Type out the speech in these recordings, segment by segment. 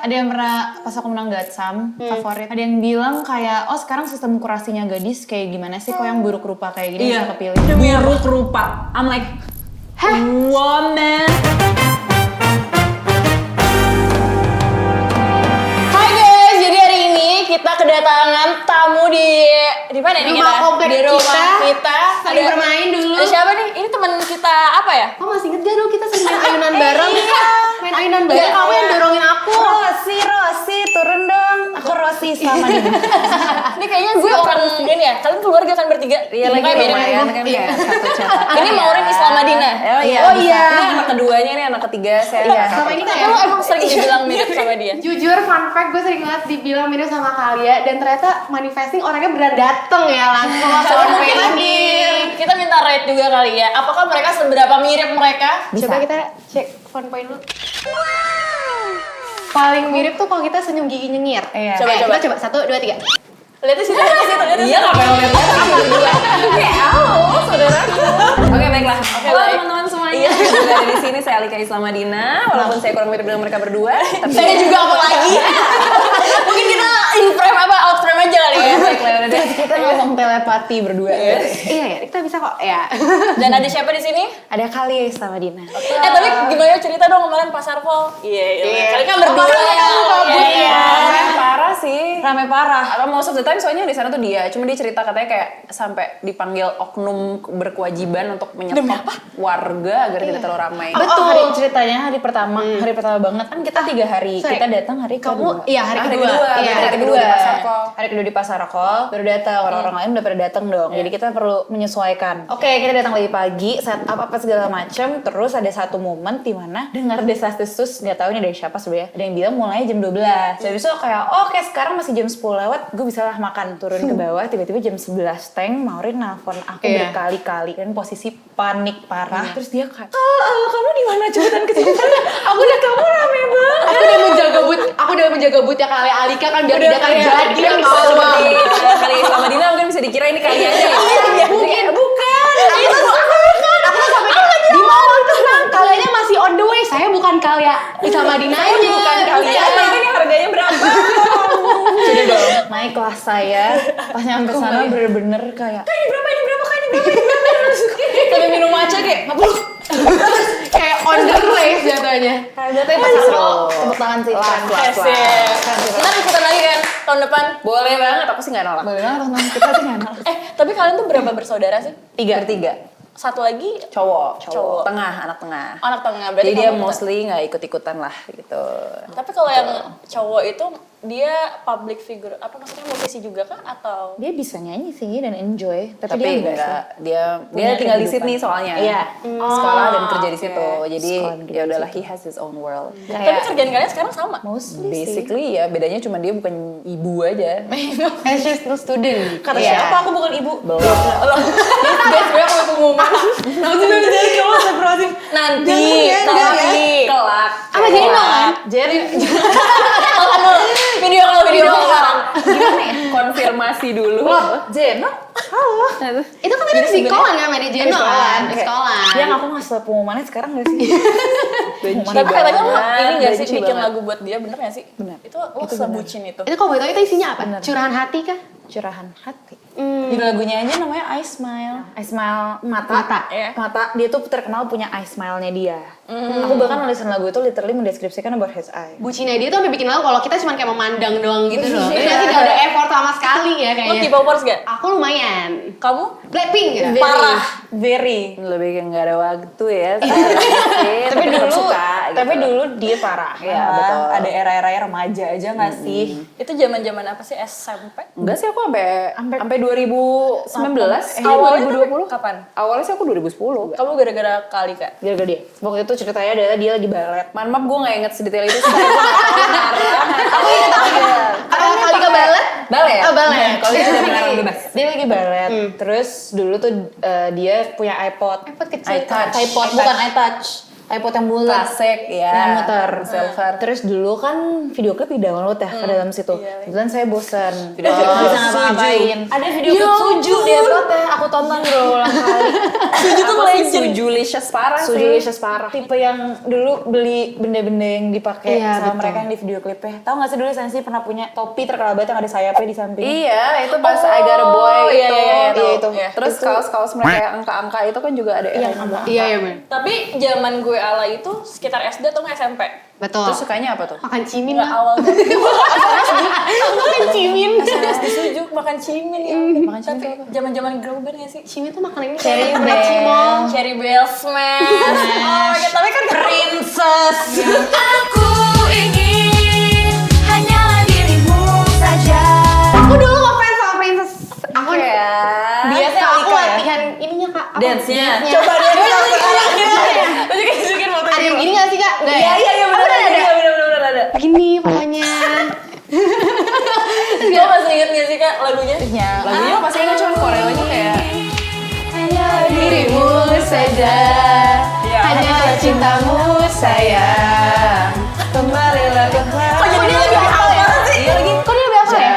Ada yang pernah pas aku menang Gatsam favorit, ada yang bilang kayak sekarang sistem kurasinya gadis kayak gimana sih, kok yang buruk rupa kayak gini bisa kepilih. Buruk rupa. I'm like, woman. Hai guys, jadi hari ini kita kedatangan tamu di mana nih rumah kita? komplek Di rumah kita. Sering bermain dulu. Ada siapa nih? Ini teman kita apa ya? Kok masih inget gak dulu kita sering main ayunan bareng? Main ayunan bareng, kamu yang dorongin aku. Rosi, turun dong. Aku Rosi sama dia. Ini kayaknya gue orang ini ya. Kalian keluarga kan bertiga? Iya lagi Mukanya beda. lumayan kan kayak satu cetakan. Ini Maureen Islam Madinah. Oh iya. Ini anak keduanya, ini anak ketiga saya. Sama ini kayak Lo emang sering dibilang mirip sama dia? jujur fun fact, gue sering banget dibilang mirip sama Kalia. Dan ternyata manifesting orangnya beneran dateng ya langsung Coba sampai mungkin ini. kita minta rate juga kali ya. Apakah mereka seberapa mirip mereka? Coba kita cek fun point dulu. Paling mirip tuh kalau kita senyum gigi nyengir. Iya. Coba. Kita coba 1, 2, 3. Lihat di situ, lihat di situ. Iya, ngapain lo lihat? Kayak halo, saudaraku. Oke, baiklah. Halo baik. teman-teman semuanya. Juga ada di sini saya Alika Islam Madinah. Walaupun saya kurang mirip dengan mereka berdua, tapi Saya juga apa lagi? Mungkin kita in frame apa out frame aja kali ya. baiklah udah deh. Kita ngomong telepati berdua. Iya ya, kita bisa kok ya. Dan ada siapa di sini? Ada Kalia sama Dina. Tapi gimana cerita dong kemarin pas Arval? Iya. Kalian kan berdua. Iya, parah sih. Rame parah. Most of the time soalnya di sana tuh dia, cuma dia cerita katanya kayak sampai dipanggil oknum berkewajiban untuk menyetop warga agar tidak terlalu ramai. Betul. Hari ceritanya hari pertama banget kan kita 3 hari. sorry. Kita datang hari kedua. Kamu, iya hari Hari kedua. kedua, Iya, hari kedua di Pasar Kol. Hari kedua di Pasar Kol, baru datang. Orang-orang lain udah pada datang dong. Jadi kita perlu menyesuaikan. Oke, kita datang lebih pagi, set up apa segala macam. Terus ada satu momen di mana dengar desas-desus, nggak tahu ini dari siapa sebenarnya. Ada yang bilang mulainya jam 12. Jadi besok kayak, oke sekarang masih jam 10 lewat, gue bisa lah makan. Turun ke bawah, tiba-tiba jam 11 Maureen nelfon aku berkali-kali kan posisi panik parah. Terus dia kayak, kamu di mana, cepetan ke sini. Aku udah, kamu rame banget. Aku udah menjaga boot ya kali Alika kan biar tidak terjadi Kan bisa seperti kali Islam Madinah mungkin bisa dikira ini kali aja ya. Mungkin bukan. Aku sampai di mana tenang, kaliannya masih on the way. Saya bukan Kalia sama Dinanya. Bukan kali Iya. aja. Ini harganya berapa? Jadi dong, naiklah saya. Pas nyampe sana bener-bener kayak, Ini berapa? Sampai minum matcha kayak Kayak on the race jatuhnya. jatuhnya pasti seru. Tepuk tangan sih. Ntar ikutan lagi kan tahun depan. boleh banget, aku sih nggak nolak. Boleh banget teman kita sih nggak nolak. Tapi kalian tuh berapa bersaudara sih? Bertiga. Satu lagi Cowok. Cowok. Tengah, anak tengah. anak tengah. Berarti Jadi dia kamu mostly nggak ikut-ikutan lah gitu. Tapi kalau yang cowok itu dia public figure, apa maksudnya musisi juga kah atau? Dia bisa nyanyi sih dan enjoy, Tapi dia enggak enggak, sih. dia Punya tinggal di kehidupan. Sydney soalnya. Iya. Sekolah dan kerja di situ. Jadi Sekolah dan kerja ya di udahlah, he has his own world. Tapi kerjaan kalian sekarang sama? Mostly Basically ya bedanya cuma dia bukan ibu aja. And she's no student. Kata Iya. siapa aku bukan ibu? Belum. Guys, gue mau pengumuman. Nanti. Kelak. Apa jadi kan? Jerry. Video call sekarang. Gimana ya? Konfirmasi dulu. Jeno? Halo. Itu kan tadi psikolan kan, Medi Jeno kan? Psikolan. Yang aku ngasih pengumumannya sekarang gak sih? Tapi katanya lo ini gak sih benci bikin banget. lagu buat dia, bener gak sih? Bener. Itu lo sebucin itu. Itu kalau boleh tahu itu isinya apa? Curahan hati kah? Curahan hati. Di lagunya aja namanya I Smile. I Smile mata. Mata. Iya. Mata. Dia tuh terkenal punya I Smile-nya dia. Aku bahkan nulisin lagu itu literally mendeskripsikan about his eye. Bucinnya dia tuh sampai bikin lagu kalau kita cuma kayak memandang doang gitu loh. Iya. Berarti gak ada effort sama sekali ya Lo kayaknya. K-popers gak? Aku lumayan. Kamu? Blackpink ya? Parah. Very. Lebih kayak nggak ada waktu ya. Tapi tetap dulu, suka, gitu. tapi dulu dia parah. Iya, betul. Ada era-era remaja aja nggak sih? Itu zaman-zaman apa sih? SMP? Enggak sih, aku sampai 2019, Awalnya 2020. kapan? Awalnya sih aku 2010. Kamu gara-gara kali kak? Gara-gara dia. Waktu itu ceritanya adalah dia lagi balet. Maaf gue nggak inget sedetail itu. Kali ke balet? Balet. Oh, balet. Kalau dia sudah melarang bebas. Dia lagi balet. Terus dulu tuh dia punya iPod. iPod kecil. iPod bukan iTouch. iPod yang bulat. Klasik ya. Yang muter. Silver. Terus dulu kan video klip di-download ya ke dalam situ. Kebetulan saya bosen. Video klip Nggak bisa suju. ngapa-ngapain. Ada video klip suju di upload ya. Aku tonton berulang kali. Suju tuh legend. Sujulicious parah sih. Sujulicious parah. Tipe yang dulu beli benda-benda yang dipakai Iya, sama betul. mereka yang di video klipnya. Tahu nggak sih dulu Sensi pernah punya topi terkenal banget yang ada sayapnya di samping? Iya, itu pas I Got a Boy iya, itu. iya, iya, itu. Terus kaos-kaos mereka yang angka-angka itu kan juga ada Iya, yang Iya, iya bener. Tapi zaman gue ala itu sekitar SD atau nggak SMP? Betul. Terus sukanya apa tuh? Makan cimin Nggak lah. awal banget. Makan cimin. SD sujuk makan cimin ya. Makan cimin Tapi tuh apa? zaman-zaman girl band nggak sih? Cimin tuh makan ini Cherry kayak Bell. berat cimol. Cherry Bell Smash. Oh my god, tapi kan Princess. Aku ingin hanyalah dirimu saja. Aku dulu ngefans sama Princess. Aku Biasanya aku Alika ya? latihan ininya kak. Apa? Dance-nya. Coba dia Tunjukin foto Ada yang gini gak sih kak? Enggak ya? Iya benar ada. Begini pokoknya. Lo masih inget gak sih kak lagunya? Lagunya pasti ingat cuman koreonya kayak Dirimu saja. Hanya cintamu sayang. kembalilah ke Kok jadi lebih hafal banget sih? Iya lagi. Kok dia lebih apa ya?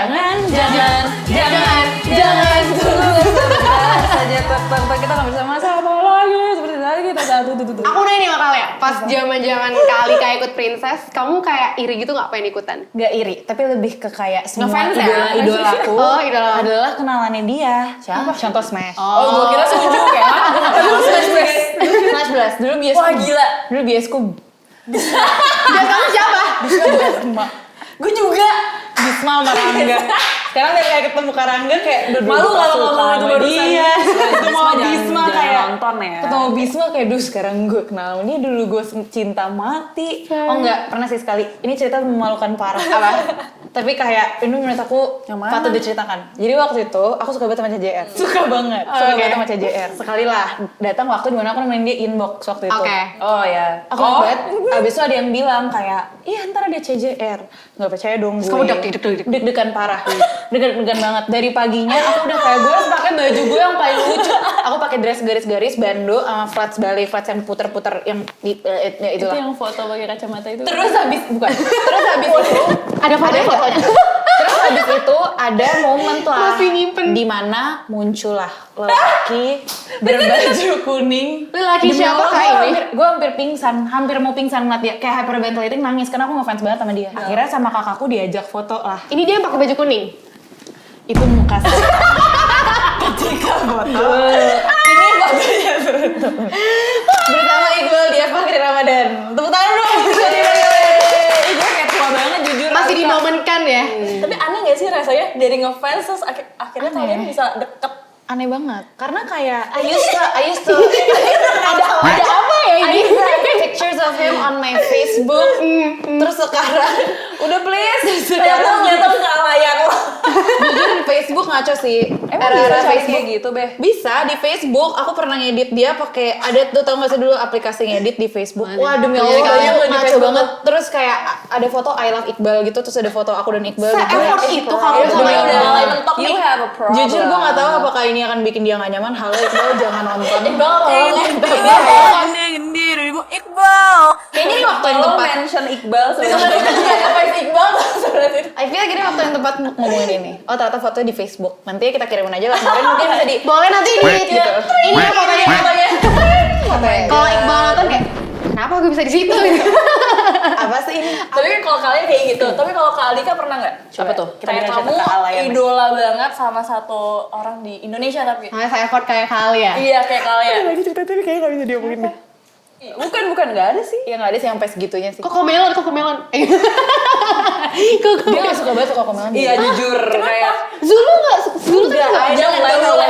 Jangan tunggu sebentar saja tetap kita nggak bersama-sama lagi seperti tadi kita satu. Aku nanya nih sama kalian, pas zaman-zaman kali kayak ikut Princess, kamu kayak iri gitu nggak pengen ikutan? Gak iri, tapi lebih ke kayak semua Ngefans ya? idola-idolaku Oh, idola. adalah kenalannya dia. Siapa? Contoh Smash. Oh, gua kira setuju kayak Smash Blast. Dulu biasku. Wah, gila. Dulu biasku. Dan kamu siapa? Bisma. Gue juga. Bisma sama Rangga. Sekarang dia kayak ketemu Karangga kayak Malu kalau ngomong itu barusan. Iya. Ketemu Bisma Bisma jangan kayak nonton ya. Ketemu Bisma kayak duh sekarang gue kenal dia dulu gue cinta mati. Oh enggak, pernah sih sekali. Ini cerita memalukan parah. Apa? Tapi kayak ini menurut aku Yang mana? patut diceritakan. Jadi waktu itu aku suka banget sama CJR. Suka banget. Suka banget sama CJR. Sekali lah datang waktu dimana aku nemenin dia inbox waktu itu. Oke. Oh ya. Aku banget. Abis itu ada yang bilang kayak, iya ntar ada CJR. Nggak percaya dong gue. Kamu Deg-degan parah. Deg-degan banget. Dari paginya aku udah kayak gue harus pakai baju gue yang paling lucu. Aku pakai dress garis-garis, bando, sama flats ballet, flats yang puter-puter yang Itu itulah. yang foto pakai kacamata itu. Terus habis itu Ada fotonya? Terus habis itu ada momen lah Masih nyimpen. di mana muncullah lelaki berbaju kuning. Lelaki Demi siapa, Allah, Kak, ini? Gue hampir pingsan, hampir mau pingsan ngeliat dia kayak hyperventilating nangis karena aku ngefans banget sama dia. Akhirnya sama kakakku diajak foto lah. Ini dia yang pakai baju kuning. Itu muka saya. Ketika foto. Ini fotonya bersama Iqbal di Fakri Ramadan. Tepuk tangan dong. Gue kayak tua banget jujur. Masih dimomenkan ya. Tapi aneh gak sih rasanya dari ngefans terus akhirnya Aneh. kalian bisa deket? Aneh banget karena kayak I used to ada apa ya ini pictures of him on my Facebook terus sekarang udah please sekarang Ternyata nggak layak lo. jujur di Facebook ngaco sih Emang bisa cari kayak gitu, Beh? bisa di Facebook aku pernah ngedit dia pakai ada tuh tau gak sih dulu aplikasi ngedit di Facebook wah demi Allah Banyak banyak di ngaco Facebook. banget terus kayak ada foto I love Iqbal gitu terus ada foto aku dan Iqbal gitu Se-effort itu kamu Iya, sama demi Udah Allah. mulai mentok You nih. have a problem. Jujur gue gak tahu apakah ini akan bikin dia gak nyaman. Halo Iqbal, jangan nonton. Iqbal Iqbal. Kayaknya ini waktu yang Lo tepat. mention Iqbal sebenarnya apa Iqbal sebenarnya. I feel like ini waktu yang tepat ngomongin ini. Oh ternyata fotonya di Facebook. Nanti kita kirimin aja lah. Kemarin mungkin bisa di Boleh nanti di gitu. ini ya fotonya. Fotonya. Kalau Iqbal nonton kayak, kenapa gue bisa di situ? Apa sih ini? Tapi kalau kalian kayak gitu, tapi kalau Kak Alika pernah nggak? Apa tuh? Kita Kayak bilang kamu cerita Kak Ala ya, Mas. idola banget sama satu orang di Indonesia tapi. Makanya saya effort kayak kalian. Iya kayak kalian. Lagi cerita tapi kayaknya gak bisa diomongin deh. Bukan nggak ada sih. Ya gak ada sih sampai segitunya sih. Kok komelon? Dia gak suka banget kok komelan. Iya jujur kayak Zulu nggak? Zulu tuh nggak? Jangan boleh.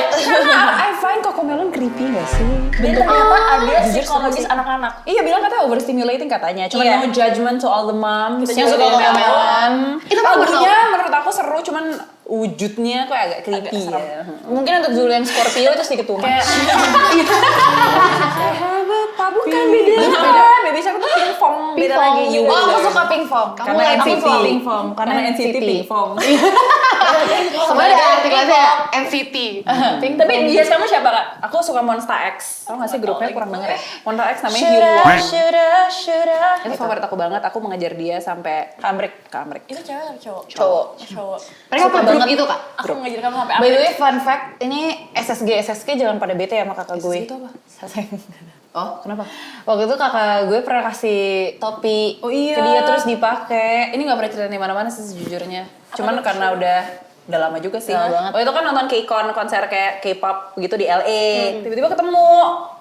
I find Cocomelon creepy gak sih? Dan ternyata ada Jujur psikologis sama sih. anak-anak. Iya bilang katanya overstimulating katanya. Cuma Iya. no judgment to all the moms Yang suka komelan. Itu bagus Lagunya menurut aku seru cuman wujudnya kok agak creepy ya. Mungkin untuk Zulu yang Scorpio itu sedikit too much. I have a bukan beda. Baby Shark tuh Pink Foam, beda lagi. You Oh, aku Wonder. suka Pink Foam. Karena Aku NCT. suka Pink Foam. Karena NCT Pink Foam. Sebenarnya ada artikelnya NCT. Tapi dia kamu siapa kak? Aku suka Monsta X. Tau gak sih grupnya kurang denger ya? Monsta X namanya Hyunwon. Shoulda. Itu favorit aku banget. Aku mengejar dia sampai Kamrik. Itu cewek atau cowok? Cowok. Mereka per grup gitu kak. Aku ngajar kamu sampai By the way, fun fact, ini SSG jangan pada bete ya sama kakak gue. itu apa? Oh, kenapa? Waktu itu kakak gue pernah kasih topi Oh iya. ke dia terus dipakai. Ini gak pernah cerita di mana-mana sih sejujurnya. Cuman karena udah lama juga sih. Lama banget. Waktu itu kan nonton K-Con, konser kayak K-pop gitu di LA. Tiba-tiba ketemu.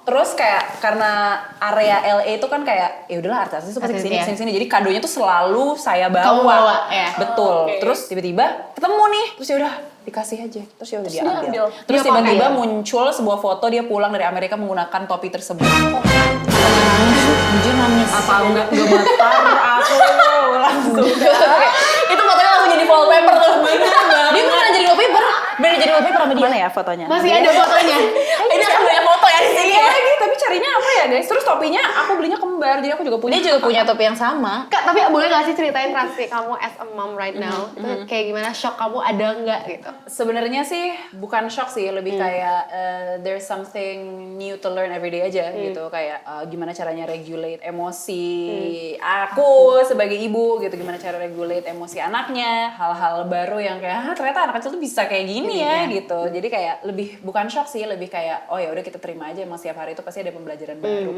Terus kayak karena area LA itu kan kayak ya udahlah artis itu pasti Artis, kesini. Jadi kadonya tuh selalu saya bawa. Kamu bawa, ya. Betul. Oke. Terus tiba-tiba ketemu nih. Terus ya udah dikasih aja. Terus ya udah dia diambil. ambil. Terus Dia pakai. tiba-tiba muncul sebuah foto dia pulang dari Amerika menggunakan topi tersebut. Jujur nangis. Apa enggak gemetar aku langsung. itu fotonya langsung jadi wallpaper tuh. Dia beneran jadi wallpaper. Beneran jadi wallpaper sama dia. Mana ya fotonya? Masih ada fotonya. Ini akan banyak foto ya di sini ya. lagi, tapi carinya apa ya guys? Terus topinya aku belinya kembar, jadi aku juga punya. Dia juga punya topi yang sama. Kak, tapi boleh gak sih ceritain reaksi kamu as a mom right now? Itu kayak gimana, shock kamu ada nggak gitu? Sebenarnya sih bukan shock sih, lebih kayak there's something new to learn every day aja gitu. Kayak gimana caranya regulate emosi aku sebagai ibu gitu, gimana cara regulate emosi anaknya, hal-hal baru yang kayak ternyata anak kecil tuh bisa kayak gini ya gitu. Jadi kayak lebih bukan shock sih, lebih kayak oh ya udah kita terima aja, emang setiap hari itu pasti ada pembelajaran baru.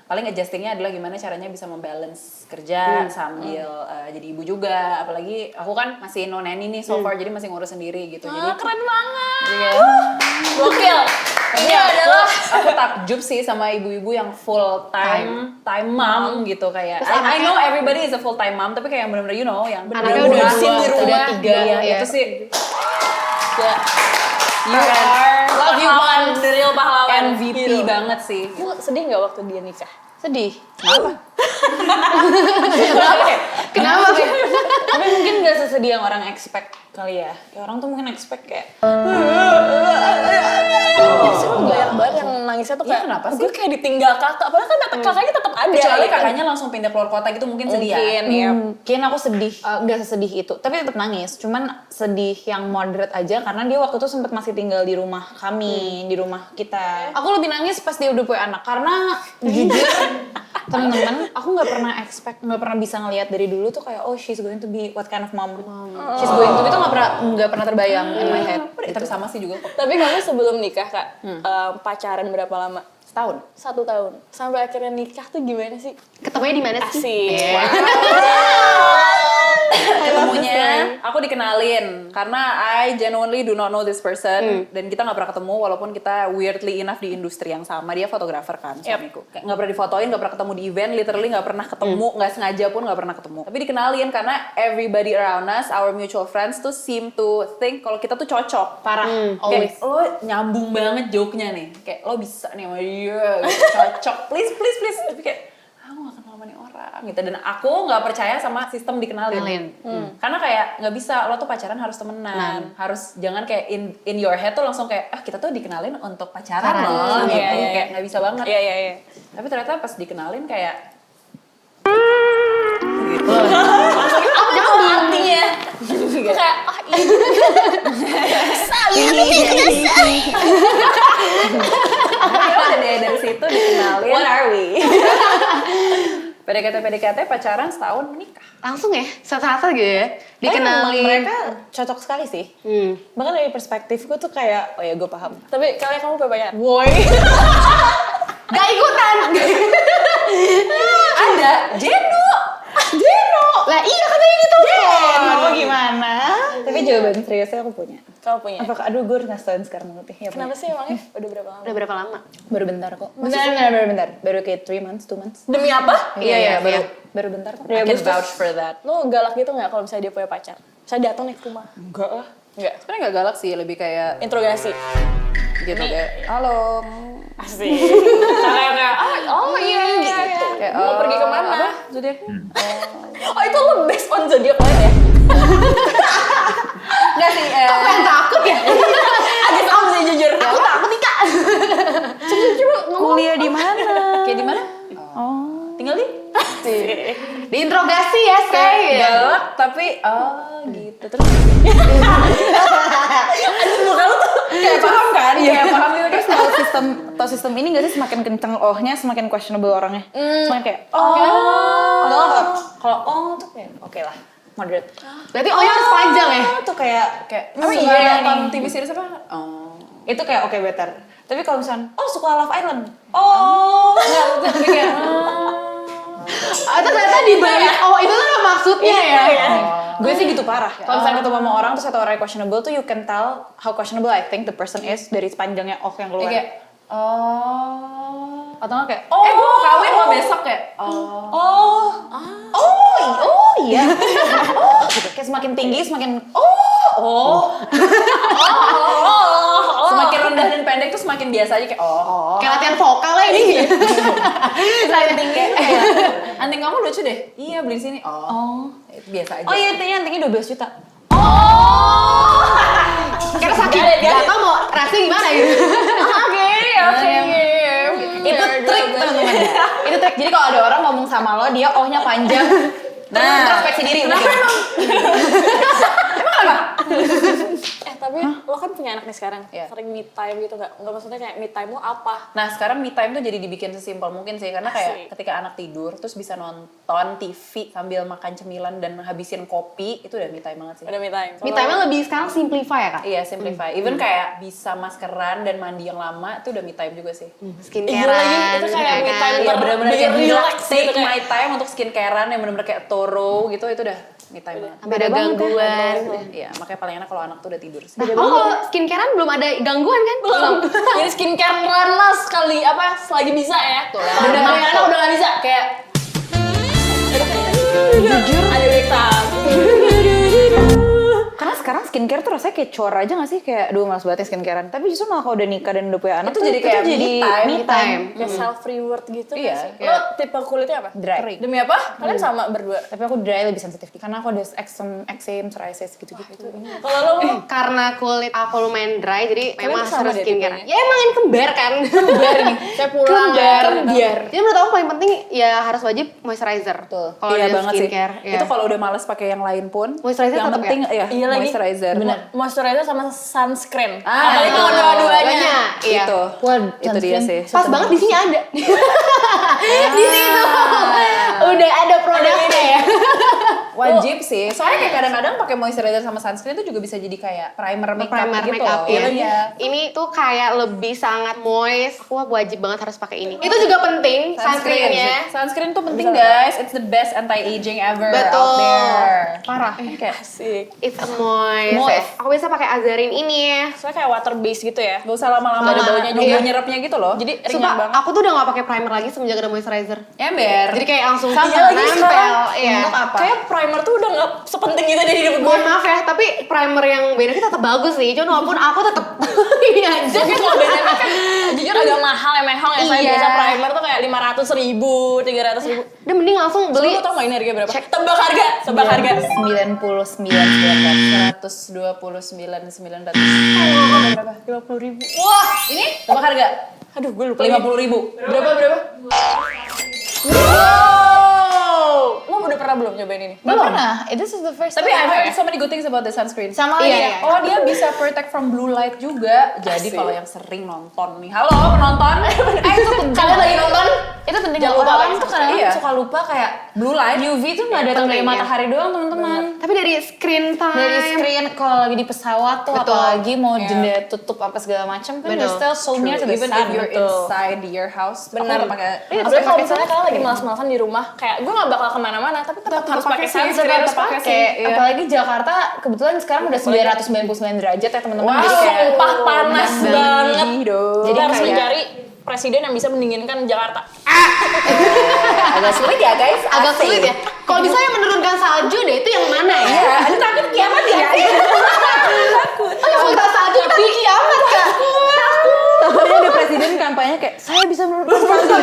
Paling adjustingnya adalah gimana caranya bisa membalance kerja sambil jadi ibu juga. Apalagi aku kan masih no nanny nih so far, jadi masih ngurus sendiri gitu. Jadi Keren banget. jadi kayak, Gokil. Ini adalah aku takjub sih sama ibu-ibu yang full time mom gitu kayak I know everybody is a full time mom, tapi kayak yang benar-benar you know yang Anaknya bener-bener udah ngurusin dua, di rumah udah tiga, iya, ya. itu sih ya. you are Love you, pahlawan, Mom. The real pahlawan. MVP Hero. banget sih. Lu sedih nggak waktu dia nikah? Sedih. Kenapa? Tapi mungkin gak sesedih yang orang expect kali ya. Kayak orang tuh mungkin expect kayak Banyak banget yang nangisnya tuh kayak kenapa sih? gue kayak ditinggal kakak. Padahal kan kakaknya tetap ada. Kecuali gitu. kakaknya langsung pindah keluar kota gitu mungkin sedih ya. Mungkin, iya. mungkin aku sedih, gak sesedih itu. Tapi tetap nangis. Cuman sedih yang moderate aja karena dia waktu itu sempat masih tinggal di rumah kami, di rumah kita. Aku lebih nangis pas dia udah punya anak karena jujur temen-temen, aku nggak pernah bisa ngelihat dari dulu tuh kayak oh she's going to be what kind of mom, she's going to be, itu nggak pernah terbayang in my head. Tapi sama sih juga kok. Tapi kamu sebelum nikah kak, pacaran berapa lama? Setahun. 1 tahun. Sampai akhirnya nikah tuh gimana sih? Ketemunya di mana sih? Asik. Ketemunya aku dikenalin karena I genuinely do not know this person dan kita nggak pernah ketemu walaupun kita weirdly enough di industri yang sama. Dia fotografer kan suamiku. Kayak nggak pernah difotoin, nggak pernah ketemu di event, literally nggak pernah ketemu, nggak sengaja pun nggak pernah ketemu. Tapi dikenalin karena everybody around us, our mutual friends tuh seem to think kalau kita tuh cocok. Parah, always. Kayak lo nyambung banget joke-nya nih. Kayak lo bisa nih sama dia, gitu. Cocok. Please. Tapi kayak aku gak kenal sama nih orang gitu. Dan aku gak percaya sama sistem dikenalin. Karena kayak gak bisa, lo tuh pacaran harus temenan. Harus, jangan kayak in your head tuh langsung kayak, kita tuh dikenalin untuk pacaran loh. Gitu. Iya. Kayak gak bisa banget. Iya. Tapi ternyata pas dikenalin kayak Apa artinya? Kayak ya udah deh dari situ dikenalin. What are we? PDKT pacaran setahun menikah. Langsung ya? Satu-satu gitu ya? Dikenalin. Mereka cocok sekali sih. Bahkan dari perspektifku tuh kayak oh ya gue paham. Tapi kalian kamu berapa pacaran? Boy. Gak ikutan! Ada Jeno. Lah iya katanya ini tuh. Mau gimana? Tapi jawaban seriusnya aku punya. Kamu punya? Apakah aduh gue harus ngasih tauin sekarang banget ya. Kenapa sih emangnya? Udah berapa lama? Udah berapa lama? Baru bentar kok. Bentar. Baru kayak 3 months, 2 months. Demi apa? Iya, baru bentar kok. I can vouch for that. Lu galak gitu nggak kalau misalnya dia punya pacar? Saya datang nih ke rumah. Enggak lah. Enggak. Sebenarnya gak galak sih, lebih kayak Interogasi. gitu kayak halo. Asik. Kayak oh iya gitu. Kayak, Mau pergi kemana? Apa? Zodiac. Oh itu lo based on zodiak lain ya? Enggak sih. Yang takut ya? Agak tahu sih jujur. Aku takut nih kak. Kuliah di mana? Kayak di mana? Diinterogasi ya, say. galak tapi gitu terus kayak paham kan? Kayak paham gitu kan. Tahu sistem ini nggak sih, semakin kenceng ohnya semakin questionable orangnya. Semakin kayak kalau tuh kayak oke lah, moderate. Berarti O-nya harus panjang ya? Tuh kayak apa iya iya nih. nonton TV series apa? Itu kayak oke better. Tapi kalau misalnya suka Love Island. Enggak, tapi kayak Atau ternyata di balik O itu tuh ada maksudnya ya? Gue sih gitu parah. Kalau misalnya ketemu sama orang terus satu orang questionable tuh you can tell how questionable I think the person is dari sepanjangnya yang keluar. kayak Atau nggak kayak gue mau kawin lo besok kayak iya. Gitu. Kayak semakin tinggi semakin semakin rendah dan pendek tuh semakin biasa aja kayak Kayak latihan vokal lah ini. semakin tinggi anting kamu lucu deh, iya beli di sini itu biasa aja. Oh iya, intinya antingnya 12 juta. Karena saking gak tau mau rasanya gimana gitu. Itu trik teman-teman. Itu trik. Jadi kalau ada orang ngomong sama lo, dia ohnya panjang. Nah, introspeksi diri. Kenapa emang? Tapi lo kan punya anak nih sekarang, Iya. sering me time gitu nggak maksudnya kayak me time lo apa? Nah sekarang me time tuh jadi dibikin sesimpel mungkin sih, karena kayak Asik. ketika anak tidur terus bisa nonton TV sambil makan cemilan dan habisin kopi, itu udah me time banget sih. Udah me time. Me time-nya lebih sekarang simplify ya kak? Iya, simplify. Even kayak bisa maskeran dan mandi yang lama itu udah me time juga sih. Skincare-an. lagi, itu kayak me time Iya bener-bener kayak relax take gitu, kayak- my time untuk skincarean yang bener-bener kayak thorough gitu, itu udah me time banget. Sampai ada gangguan. Iya, makanya paling enak kalau anak tuh udah tidur sih. Oh kalau skincare-an belum ada gangguan kan? Belum. Jadi skincare lah sekali selagi bisa ya. Bener. Udah anak udah nggak bisa kayak jujur ada rekam. Karena sekarang skincare tuh rasanya kayak chore aja gak sih? Kayak, aduh malas banget ya skincarean. Tapi justru malah kalau udah nikah dan udah punya anak Itu jadi kayak me time. Kayak self reward gitu. Iya, nggak sih? kayak- Lo tipe kulitnya apa? Dry. Demi apa? Kalian sama berdua. Tapi aku dry lebih sensitif. Karena aku ada eczema, psoriasis gitu-gitu. Kalau lo Karena kulit aku lumayan dry, jadi memang sama harus deh skincare. tipenya. Ya emang ini kembar kan? Kembar nih. kayak pulang Kembar. Jadi menurut aku paling penting ya harus wajib moisturizer. Betul. Kalau Iya ada banget skincare. sih. Itu kalau udah males pakai yang lain pun, Moisturizer yang tetap penting ya? ya, lagi. moisturizer. moisturizer sama sunscreen. Apalagi Itu kalau dua-duanya. Iya. Itu. Wah, Itu dia sih. Pas banget di sini ada. Di situ. Udah ada produknya ya. Wajib sih. Soalnya kayak kadang-kadang pakai moisturizer sama sunscreen itu juga bisa jadi kayak primer makeup Primer gitu makeup loh. ya. Iya. Ini tuh kayak lebih sangat moist. Aku wajib banget harus pakai ini. Itu juga penting sunscreen-nya. Sunscreen tuh penting guys. It's the best anti-aging ever out Betul. there. Parah. Kayak Asik. It's a moist. Moist. Aku bisa pakai Azarin ini ya. Soalnya kayak water base gitu ya. gak usah lama-lama ada baunya juga Iya. nyerapnya gitu loh. Jadi ringan Sumpah, banget. aku tuh udah gak pakai primer lagi semenjak ada moisturizer. ember. Jadi kayak langsung Iya lagi nempel. sekarang. Iya. Untuk apa? Kayak primer tuh udah nggak sepenting itu jadi hidup gue. Mohon maaf ya, tapi primer yang benefit tetap bagus sih. Cuman walaupun aku tetap ini aja. Tapi kalau benefit kan jujur agak mahal ya mehong ya. Saya Iya. biasa primer tuh kayak 500.000, 300.000. Udah mending langsung Beli beli. lo tau gak ini harga berapa? Cek. Tebak harga, tebak harga. 129.900. Berapa? 50.000. Wah, ini tebak harga. Aduh, gue lupa. 50.000. Berapa? Wow. Lo udah pernah belum nyobain ini? Belum pernah. This is the first Tapi time. I've heard so many good things about the sunscreen. Sama Iya, lagi iya. ya. Oh, dia bisa protect from blue light juga. Jadi Asik. kalau yang sering nonton nih, halo penonton. Itu penting. Kalian lagi nonton? Itu penting. Jangan lupa Orang pakai tuh kadang Iya. suka lupa kayak Blue light. UV tuh nggak datang dari penting, ya. matahari doang teman-teman. Tapi dari screen time. Dari screen kalau lagi di pesawat tuh Betul. apalagi mau Iya. jendela tutup apa segala macam kan Betul. you're still so near to the Even sun. if you're Betul. inside your house, Bener. aku pakai. Apalagi kalau misalnya kalian lagi malas-malasan di rumah, kayak gue gak bakal kemana-mana, tapi tetap harus pakai sunscreen, harus pakai sih. Iya. Apalagi Jakarta kebetulan sekarang udah 999 derajat ya teman-teman. Wow. Jadi kayak Sumpah panas banget. dong. Jadi harus kayak- mencari presiden yang bisa mendinginkan Jakarta. agak sulit ya guys. Agak sulit ya. Kalau bisa yang menurunkan salju deh, itu yang mana ya? Iya, ada takut kiamat ya. Oh, yang minta salju tapi kiamat kak. Tapi ada presiden kampanye kayak saya bisa menurunkan salju.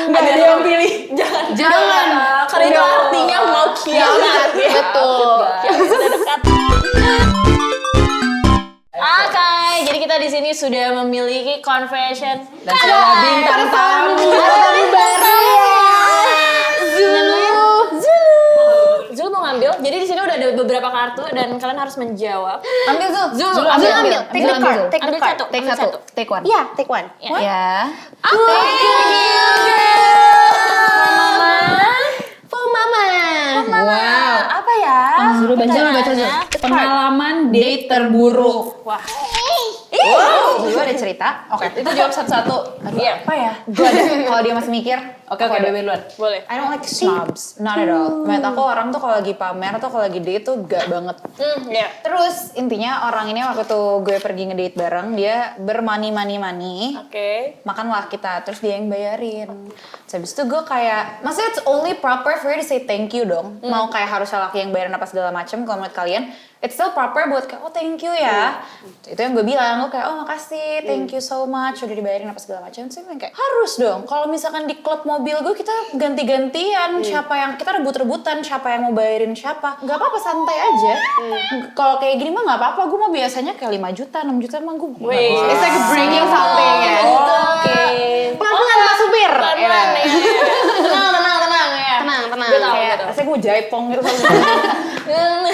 Nggak ada yang pilih. Jangan. Karena itu artinya mau kiamat. Betul. Kiamat sudah dekat. Oke, jadi kita di sini sudah memiliki confession Dan sudah bintang tamu. Ada tamu baru ya. Jadi di sini udah ada beberapa kartu dan kalian harus menjawab. Ambil Zul. Zul, ambil. Take the card. Take the Ambil card. satu. Take ambil satu. Take one. Iya, take one. Ya. For mama. Wow. Apa ya? Zul baca Zul. Pengalaman date terburuk. Wah. Zul ada cerita. Oke. Itu jawab satu-satu. Aduh, Iya. apa ya? Gue ada. Kalau dia masih mikir. Oke, Bebe duluan. Boleh. I don't like snobs. Not at all. Menurut aku orang tuh kalau lagi pamer atau kalau lagi date tuh gak banget. Iya. Terus intinya orang ini waktu tuh gue pergi ngedate bareng, dia bermoney. Oke. Makanlah kita, terus dia yang bayarin. Terus habis itu gue kayak, maksudnya it's only proper for you to say thank you dong. Mau kayak harus laki yang bayarin apa segala macem, kalau menurut kalian, it's still proper buat kayak, oh thank you ya. Itu yang gue bilang, gue kayak, oh makasih, thank you so much, udah dibayarin apa segala macam. Terus gue kayak, harus dong, kalau misalkan di klub mobil gue, kita ganti-gantian, siapa yang, kita rebut-rebutan, siapa yang mau bayarin siapa. Gak apa-apa, santai aja. Kalau kayak gini mah gak apa-apa, gue mau biasanya kayak 5 juta, 6 juta emang gue. It's like bringing something ya. Oke. Pelan-pelan Pak Supir. Pelan-pelan ya. Tenang ya. Tenang. Gue tahu, Kayak, gue tahu. rasanya gue jaipong gitu.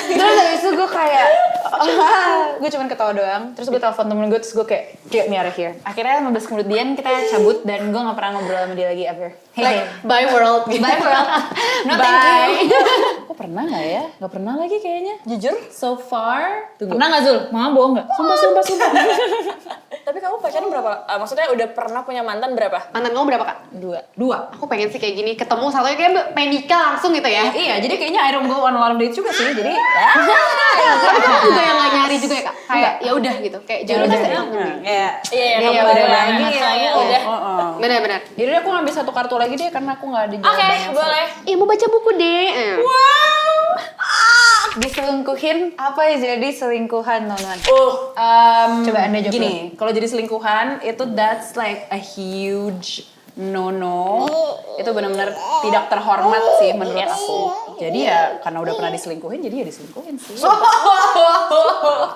Terus habis itu gue kayak, gue cuman ketawa doang. Terus gue telepon temen gue, terus gue kayak, get me out of here. Akhirnya 15 kemudian kita cabut dan gue gak pernah ngobrol sama dia lagi ever. Like, bye world. Bye world. No Bye. thank you. Kok pernah nggak ya? Nggak pernah lagi kayaknya. Jujur? So far. Tunggu. Pernah gak Zul? Mama bohong gak? Sumpah. Tapi kamu pacaran berapa? Maksudnya udah pernah punya mantan berapa? Mantan kamu berapa, Kak? Dua. Aku pengen sih kayak gini, ketemu satunya kayak pengen nikah langsung gitu ya. Iya, jadi kayaknya I don't go on a lot of dates juga sih. Jadi Tapi kamu juga yang gak nyari juga ya, Kak? Kayak ya udah gitu, kayak jodoh udah. kan. Iya, Iya, kamu udah udah banget. lagi ya. Udah. Benar-benar. Jadi aku ngambil satu kartu lagi deh karena aku nggak ada Oke, jawaban yang boleh. Iya mau baca buku deh. Diselingkuhin, apa yang jadi selingkuhan teman-teman? Coba Anda jawab Gini, kalau jadi selingkuhan itu that's like a huge no. Itu benar-benar tidak terhormat sih menurut aku. Jadi ya karena udah pernah diselingkuhin jadi ya diselingkuhin sih.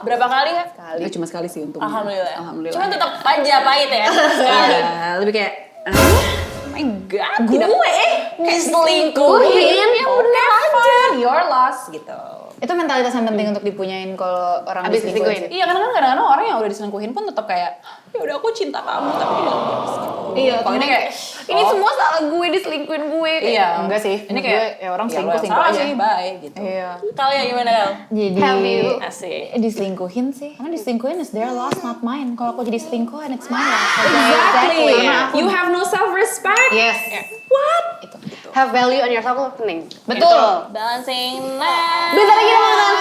Berapa kali ya? Itu cuma sekali sih untungnya. Alhamdulillah. Cuma tetap aja pahit ya. Iya, lebih kayak oh my god, tidak Diselingkuhin ya udah aja. your loss gitu. Itu mentalitas yang penting untuk dipunyain kalau orang Abis diselingkuhin. Iya, kadang-kadang orang yang udah diselingkuhin pun tetap kayak ya udah aku cinta kamu tapi dia bilang Iya, kalau ini kayak ini semua salah gue diselingkuhin gue. iya, Enggak sih. Ini Menurut kayak gue, ya orang ya selingkuh lo yang selingkuh salah aja. sih, bye gitu. Iya. Kalian gimana Kal? Jadi Have you? Asik. diselingkuhin sih. Karena diselingkuhin is their loss, not mine. Kalau aku jadi selingkuhan, it's my loss. Exactly. Karena You have no self-respect. Yes. What? Have value on yourself tuh penting. Betul. Balancing nah. Bentar lagi teman-teman.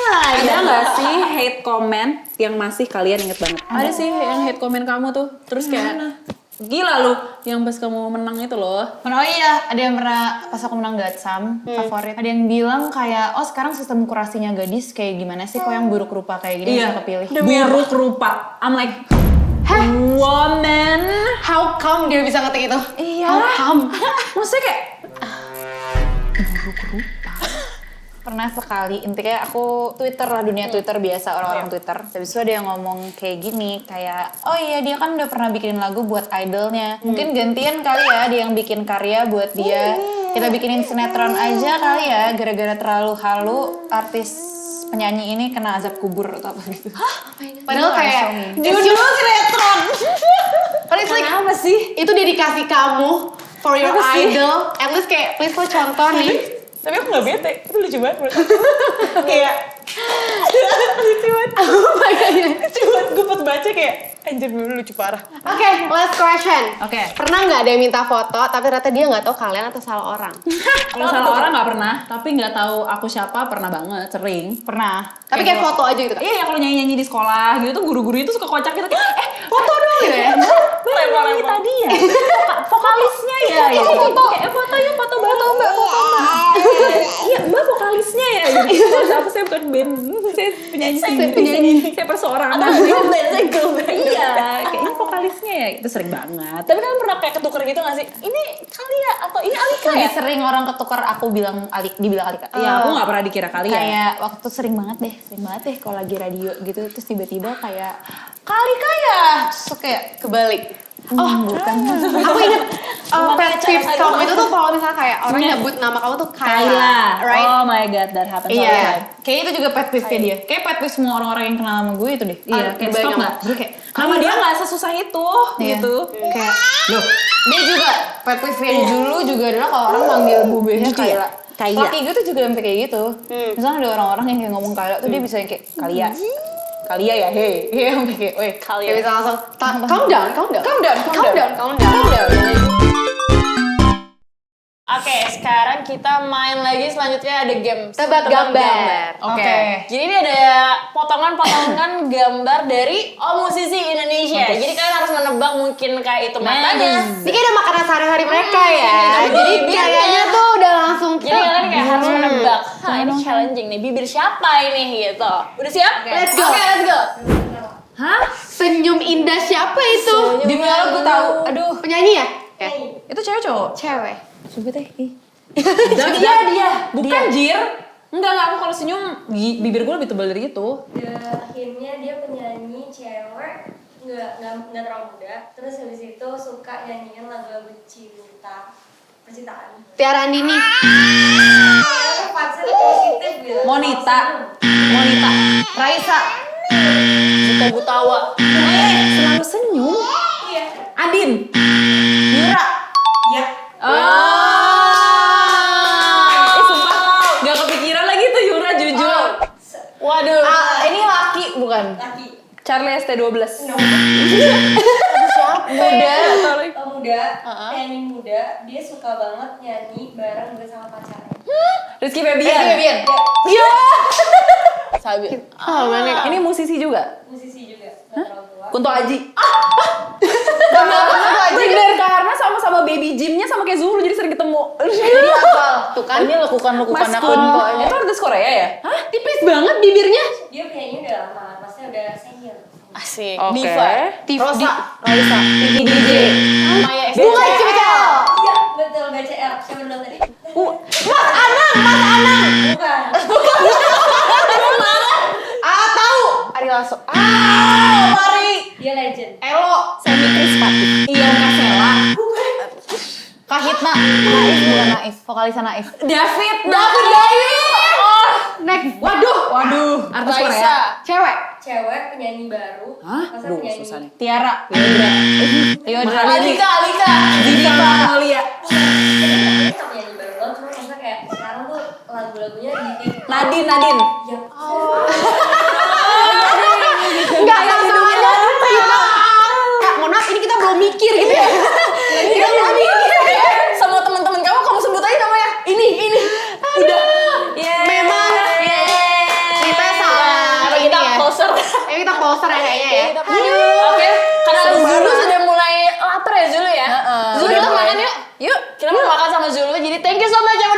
Ada nggak sih hate comment yang masih kalian inget banget? Ada sih yang hate comment kamu tuh. Terus kayak gila lu yang pas kamu menang itu loh. Oh iya, ada yang pernah pas aku menang Gatsam favorit. Ada yang bilang kayak, oh sekarang sistem kurasinya gadis kayak gimana sih? Kok yang buruk rupa kayak gini bisa kepilih? Buruk rupa. I'm like, woman. How come dia bisa ngetik itu? Iya. How come? Maksudnya kayak Pernah sekali, intinya aku Twitter lah, dunia Twitter biasa, orang-orang Twitter. Habis itu ada yang ngomong kayak gini, kayak, oh iya dia kan udah pernah bikin lagu buat idolnya. Mungkin gantian kali ya dia yang bikin karya buat dia. Kita bikinin sinetron aja kali ya, gara-gara terlalu halu artis penyanyi ini kena azab kubur atau apa gitu. Padahal kayak Judul sinetron. Padahal it's like, apa sih? itu dedikasi kamu for your idol. At least kayak please lo contoh nih. Tapi aku gak bete, itu lucu banget. Kayak lucu banget. Oh my god. Lucu banget, gue pas baca kayak anjir dulu lucu parah. Oke, last question. Oke. Pernah nggak ada yang minta foto tapi ternyata dia nggak tahu kalian atau salah orang? Kalau salah orang gak pernah, tapi gak tahu aku siapa pernah banget, sering. Pernah. Tapi kayak foto aja gitu kan? Iya, kalau nyanyi-nyanyi di sekolah gitu tuh guru-guru itu suka kocak gitu kayak, foto dong gitu ya. Lempar. Tadi ya, vokalisnya ya. Foto. Kayak foto yuk, foto mbak, foto mbak. Iya, mbak vokalisnya ya. Gitu. Aku saya bukan band, saya penyanyi sendiri. Saya perseorangan. Saya girl band. Iya, kayaknya vokalisnya ya. Itu sering banget. Tapi kalian pernah kayak ketuker gitu gak sih? Ini Kalia atau ini Alika Lebih ya? sering orang ketukar aku bilang dibilang Alika. Iya, aku gak pernah dikira kali ya. Kayak waktu itu sering banget deh kalau lagi radio gitu terus tiba-tiba kayak Kalika ya, terus kayak Kebalik. Bukan. Aku inget pet peeves kamu itu tuh kalau misalnya kayak orang nyebut nama kamu tuh Kayla, right? Oh my god, that happens all the Iya. time. Kayaknya itu juga pet peeve-nya dia. Kayak pet peeve semua orang-orang yang kenal sama gue itu deh. Iya, kayak banyak stop banget. nggak? Jadi kayak Nama dia nggak sesusah itu Iya. gitu. Kayak dia juga pet peeve yang dulu juga adalah kalau orang manggil bubenya Kayla. Laki gue tuh juga sampai kayak gitu. Misalnya ada orang-orang yang kayak ngomong Kayla tuh dia bisa yang kayak Kalia ya, hey. Iya, sampai kayak, weh. Kayak bisa langsung calm down. Oke, sekarang kita main lagi, selanjutnya ada game Tebak gambar. Oke. Jadi ini ada potongan-potongan gambar dari musisi Indonesia. Jadi kalian harus menebak mungkin kayak itu matanya. Ini kayak udah makanan sehari-hari mereka ya. gitu. Jadi Bibirnya. kayaknya tuh udah langsung Jadi kalian kayak harus menebak. Ini challenging nih, bibir siapa ini gitu. Udah siap? Let's go. Oke, let's go. Senyum indah siapa itu? Demi Allah gue tahu. Aduh, Penyanyi ya? itu cewek cowok. Cewek. Sebut deh. Dia. Bukan Jir. Enggak, aku kalau senyum bibir gue lebih tebal dari itu. Akhirnya dia penyanyi cewek nggak terlalu muda, terus habis itu suka nyanyiin lagu-lagu cinta percintaan. Tiara Andini. Vibes-nya positif gitu. Monita. Raisa. Buta Butawa. Selalu senyum. Iya. Adin. Yura. Iya. Sumpah gak kepikiran lagi tuh Yura jujur. Waduh. Ini laki bukan? Laki. Charlie ST12. Muda. Muda, penyanyi muda, dia suka banget nyanyi bareng gue sama pacarnya. Rizky Febian. Iya. Sabi. Ini musisi juga. Musisi juga, nggak terlalu tua. Kunto Aji. Bener, karena sama-sama baby gymnya sama kayak Zulu jadi sering ketemu. Jadi apa? Tuh kan. Ini lekukan Mas aku. Kunto. Itu artis Korea ya? Hah? Tipis banget bibirnya. Dia penyanyi udah lama, maksudnya udah senior. Asik. Oke. Diva. Rosa. Raisa. DJ. Maya Bunga Cipicel. Iya, betul BCL. Siapa dulu tadi? Mas Anang. Bukan. Tahu. Ari Lasso. Mari. Dia legend. Elo. Semi Krispati. Ian Kasela. Kahitna. Naif bukan Naif. Vokalisnya Naif. David. Next. Waduh. Artis Raisa. Korea. Cewek. Cewek penyanyi baru. Hah? Masa Duh, penyanyi susah nih. Tiara. Yodra. Alika. Ziva Amalia. penyanyi baru banget, cuma masa kayak sekarang tuh lagu-lagunya di TikTok. Nadine. Ya, Enggak soalnya kita. Mohon maaf, ini kita belum mikir gitu ya. Kita belum mikir. Sama teman-teman kamu sebut aja namanya. Ini. Udah. Memang kita salah. Apa kita closer? Kita closer ya kayaknya ya. Oke, karena Zulu sudah mulai lapar ya Zulu ya. Zulu kita makan yuk. Yuk. Kita mau makan sama Zulu. Jadi thank you so much ya